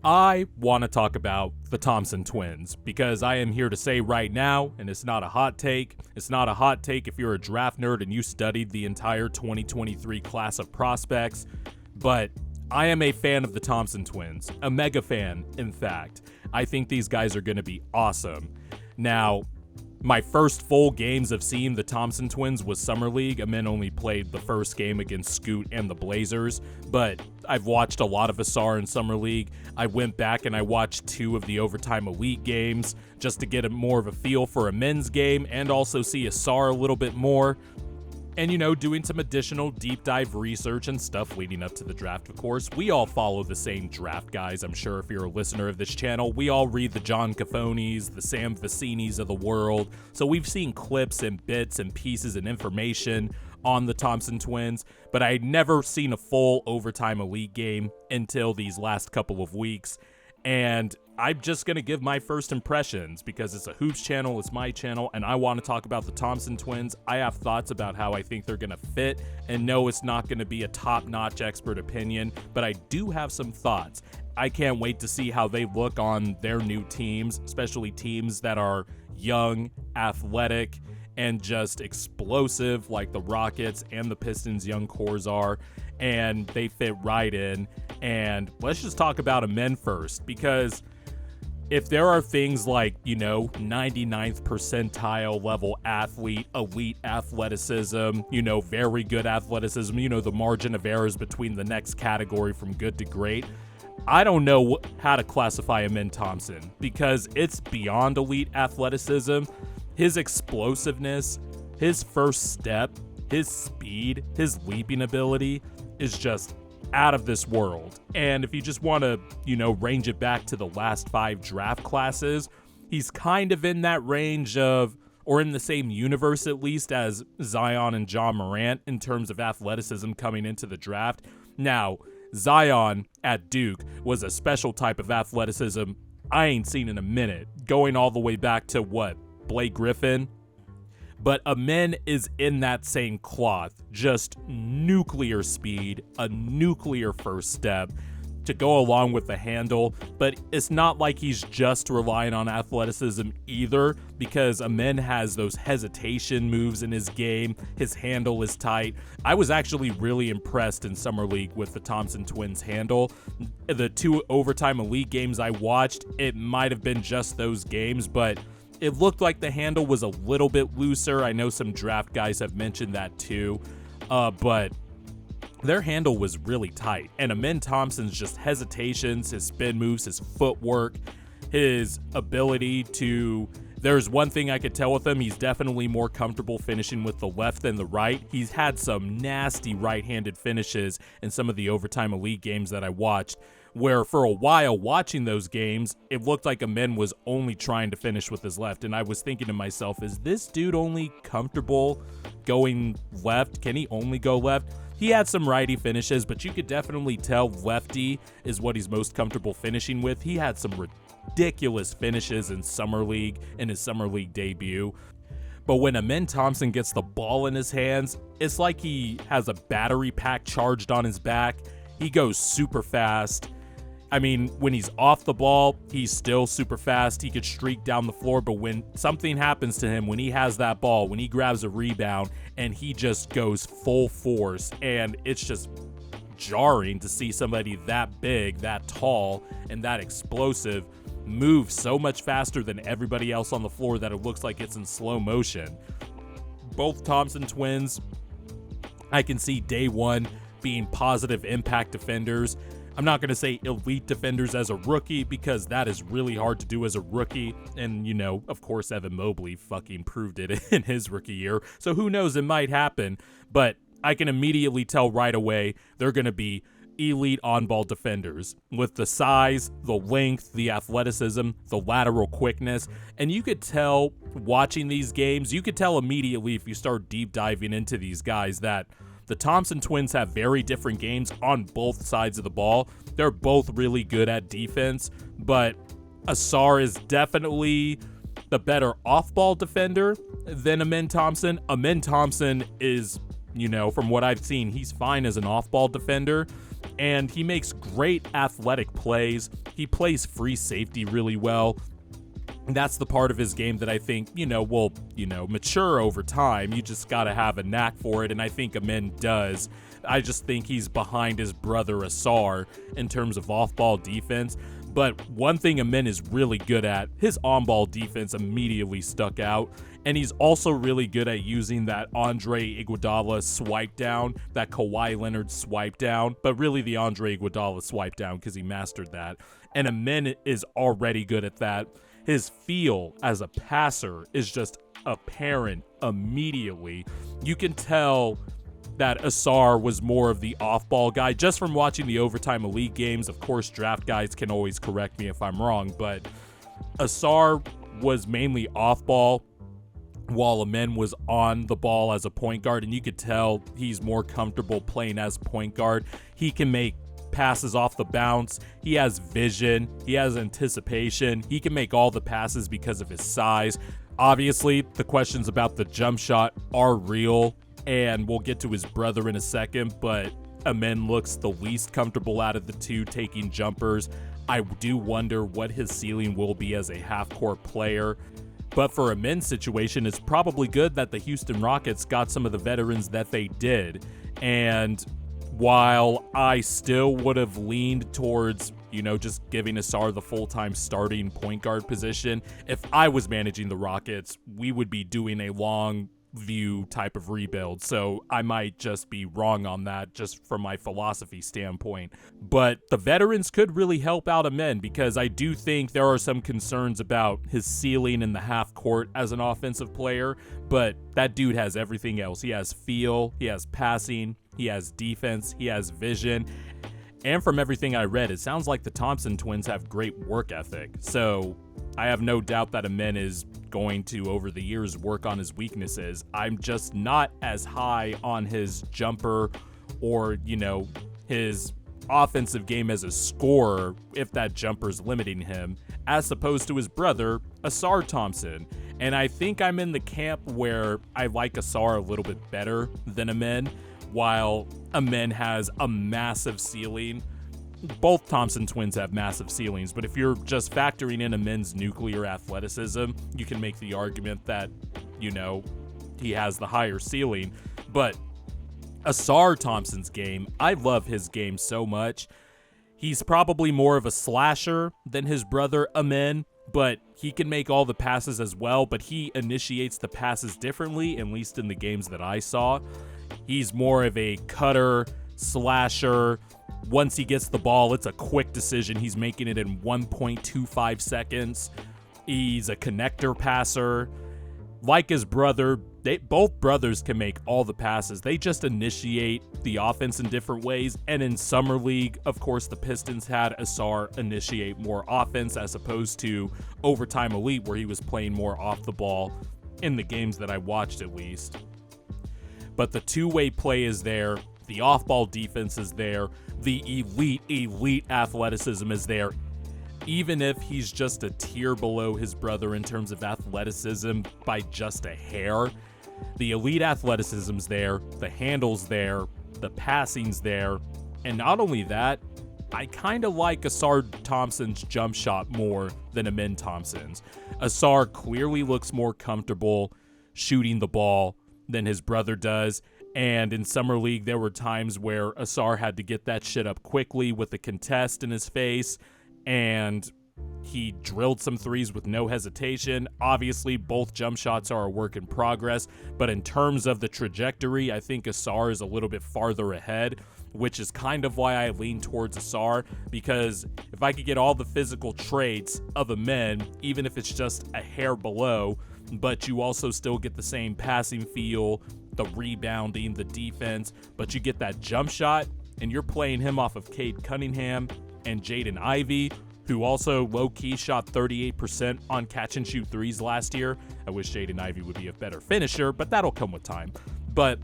I want to talk about the Thompson twins because I am here to say right now, and it's not a hot take. It's not a hot take if you're a draft nerd and you studied the entire 2023 class of prospects, but I am a fan of the Thompson twins, a mega fan, in fact. I think these guys are going to be awesome. Now, my first full games of seeing the Thompson twins was Summer League. Amen only played the first game against Scoot and the Blazers, but I've watched a lot of Ausar in Summer League. I went back and I watched 2 of the Overtime Elite games just to get more of a feel for a men's game and also see Ausar a little bit more. And, doing some additional deep dive research and stuff leading up to the draft, of course. We all follow the same draft guys, I'm sure, if you're a listener of this channel. We all read the John Cafonis, the Sam Vicinis of the world. So we've seen clips and bits and pieces and information on the Thompson twins, but I'd never seen a full Overtime Elite game until these last couple of weeks. And I'm just going to give my first impressions because it's a Hoops channel, it's my channel, and I want to talk about the Thompson twins. I have thoughts about how I think they're going to fit, and no, it's not going to be a top-notch expert opinion, but I do have some thoughts. I can't wait to see how they look on their new teams, especially teams that are young, athletic, and just explosive like the Rockets and the Pistons' young cores are, and they fit right in. And let's just talk about Amen first, because if there are things like, 99th percentile level athlete, elite athleticism, very good athleticism, the margin of errors between the next category from good to great, I don't know how to classify Amen Thompson because it's beyond elite athleticism. His explosiveness, his first step, his speed, his leaping ability is just out of this world. And if you just want to, range it back to the last 5 draft classes, he's kind of in that range of, or in the same universe at least, as Zion and John Morant in terms of athleticism coming into the draft. Now, Zion at Duke was a special type of athleticism I ain't seen in a minute, going all the way back to Blake Griffin. But Amen is in that same cloth, just nuclear speed, a nuclear first step to go along with the handle. But it's not like he's just relying on athleticism either, because Amen has those hesitation moves in his game. His handle is tight. I was actually really impressed in Summer League with the Thompson twins' handle. The 2 Overtime Elite games I watched, it might have been just those games, but it looked like the handle was a little bit looser. I know some draft guys have mentioned that too, but their handle was really tight. And Amen Thompson's just hesitations, his spin moves, his footwork, his ability to... There's one thing I could tell with him, he's definitely more comfortable finishing with the left than the right. He's had some nasty right-handed finishes in some of the Overtime Elite games that I watched, where for a while watching those games, it looked like Amen was only trying to finish with his left. And I was thinking to myself, is this dude only comfortable going left? Can he only go left? He had some righty finishes, but you could definitely tell lefty is what he's most comfortable finishing with. He had some ridiculous finishes in Summer League, in his Summer League debut. But when Amen Thompson gets the ball in his hands, it's like he has a battery pack charged on his back. He goes super fast. I mean, when he's off the ball, he's still super fast. He could streak down the floor, but when something happens to him, when he has that ball, when he grabs a rebound, and he just goes full force, and it's just jarring to see somebody that big, that tall, and that explosive move so much faster than everybody else on the floor that it looks like it's in slow motion. Both Thompson twins, I can see day one being positive impact defenders. I'm not going to say elite defenders as a rookie because that is really hard to do as a rookie. And, of course, Evan Mobley fucking proved it in his rookie year. So who knows, it might happen. But I can immediately tell right away they're going to be elite on-ball defenders with the size, the length, the athleticism, the lateral quickness. And you could tell watching these games, you could tell immediately if you start deep diving into these guys that the Thompson twins have very different games on both sides of the ball. They're both really good at defense, but Ausar is definitely the better off-ball defender than Amen Thompson. Amen Thompson is, from what I've seen, he's fine as an off-ball defender. and he makes great athletic plays. He plays free safety really well. That's the part of his game that I think, will, mature over time. You just got to have a knack for it, and I think Amen does. I just think he's behind his brother Ausar in terms of off-ball defense. But one thing Amen is really good at, his on-ball defense immediately stuck out. And he's also really good at using that Andre Iguodala swipe down, that Kawhi Leonard swipe down, but really the Andre Iguodala swipe down because he mastered that. And Amen is already good at that. His feel as a passer is just apparent immediately. You can tell that Ausar was more of the off-ball guy just from watching the Overtime Elite games. Of course, draft guys can always correct me if I'm wrong, but Ausar was mainly off-ball while Amen was on the ball as a point guard, and you could tell he's more comfortable playing as point guard. He can make passes off the bounce. He has vision. He has anticipation. He can make all the passes because of his size. Obviously, the questions about the jump shot are real, and we'll get to his brother in a second, but Amen looks the least comfortable out of the two taking jumpers. I do wonder what his ceiling will be as a half-court player. But for Amen's situation, it's probably good that the Houston Rockets got some of the veterans that they did. And while I still would have leaned towards, just giving Ausar the full-time starting point guard position, if I was managing the Rockets, we would be doing a long view type of rebuild. So I might just be wrong on that just from my philosophy standpoint. But the veterans could really help out Amen because I do think there are some concerns about his ceiling in the half court as an offensive player, but that dude has everything else. He has feel, he has passing, he has defense, he has vision. And from everything I read, it sounds like the Thompson twins have great work ethic. So I have no doubt that Amen is going to, over the years, work on his weaknesses. I'm just not as high on his jumper or, his offensive game as a scorer, if that jumper's limiting him, as opposed to his brother, Ausar Thompson. And I think I'm in the camp where I like Ausar a little bit better than Amen, while Amen has a massive ceiling. Both Thompson twins have massive ceilings, but if you're just factoring in Amen's nuclear athleticism, you can make the argument that, he has the higher ceiling. But Ausar Thompson's game, I love his game so much. He's probably more of a slasher than his brother Amen, but he can make all the passes as well, but he initiates the passes differently, at least in the games that I saw. He's more of a cutter, slasher. Once he gets the ball, it's a quick decision. He's making it in 1.25 seconds. He's a connector passer. Like his brother, both brothers can make all the passes. They just initiate the offense in different ways. And in Summer League, of course, the Pistons had Ausar initiate more offense as opposed to Overtime Elite, where he was playing more off the ball in the games that I watched at least. But the two-way play is there. The off-ball defense is there. The elite athleticism is there. Even if he's just a tier below his brother in terms of athleticism by just a hair, the elite athleticism's there, the handle's there, the passing's there, and not only that, I kind of like Ausar Thompson's jump shot more than Amen Thompson's. Ausar clearly looks more comfortable shooting the ball than his brother does. And in Summer League, there were times where Ausar had to get that shit up quickly with the contest in his face, and he drilled some threes with no hesitation. Obviously, both jump shots are a work in progress, but in terms of the trajectory, I think Ausar is a little bit farther ahead, which is kind of why I lean towards Ausar, because if I could get all the physical traits of Amen, even if it's just a hair below, but you also still get the same passing feel, the rebounding, the defense, but you get that jump shot, and you're playing him off of Cade Cunningham and Jaden Ivey, who also low-key shot 38% on catch-and-shoot threes last year. I wish Jaden Ivey would be a better finisher, but that'll come with time. But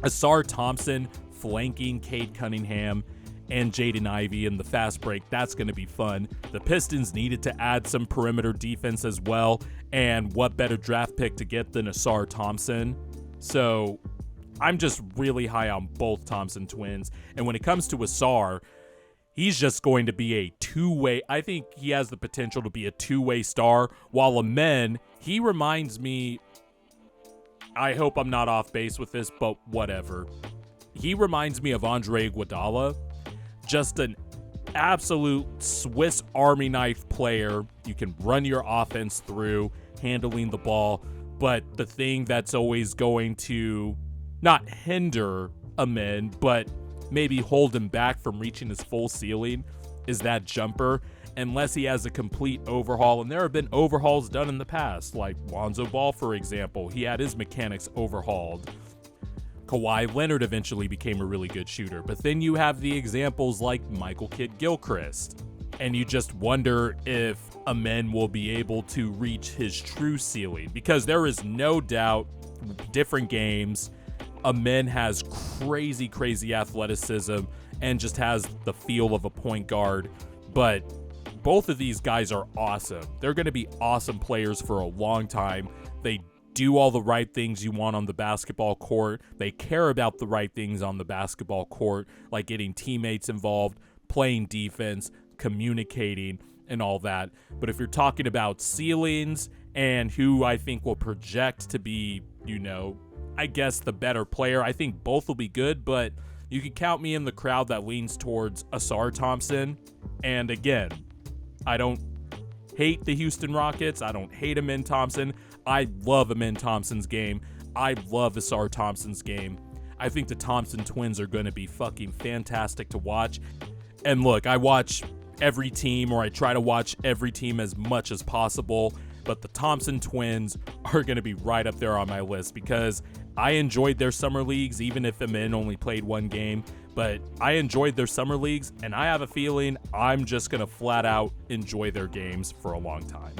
Ausar Thompson flanking Cade Cunningham and Jaden Ivey in the fast break, that's going to be fun. The Pistons needed to add some perimeter defense as well, and what better draft pick to get than Ausar Thompson? So I'm just really high on both Thompson twins. And when it comes to Ausar, he's just going to be a two-way. I think he has the potential to be a two-way star. While Amen, he reminds me, I hope I'm not off base with this, but whatever. He reminds me of Andre Iguodala, just an absolute Swiss Army knife player. You can run your offense through, handling the ball, but the thing that's always going to not hinder Amen, but maybe hold him back from reaching his full ceiling is that jumper, unless he has a complete overhaul. And there have been overhauls done in the past, like Lonzo Ball, for example. He had his mechanics overhauled. Kawhi Leonard eventually became a really good shooter. But then you have the examples like Michael Kidd-Gilchrist. And you just wonder if Amen will be able to reach his true ceiling. Because there is no doubt, different games, Amen has crazy, crazy athleticism and just has the feel of a point guard. But both of these guys are awesome. They're going to be awesome players for a long time. They do all the right things you want on the basketball court. They care about the right things on the basketball court, like getting teammates involved, playing defense, communicating, and all that. But if you're talking about ceilings and who I think will project to be, I guess the better player, I think both will be good, but you can count me in the crowd that leans towards Ausar Thompson. And again, I don't hate the Houston Rockets. I don't hate Amen Thompson. I love Amen Thompson's game. I love Ausar Thompson's game. I think the Thompson twins are going to be fucking fantastic to watch. And look, I watch every team, or I try to watch every team as much as possible, but the Thompson twins are going to be right up there on my list because I enjoyed their summer leagues, even if Amen only played one game. But I enjoyed their summer leagues, and I have a feeling I'm just going to flat out enjoy their games for a long time.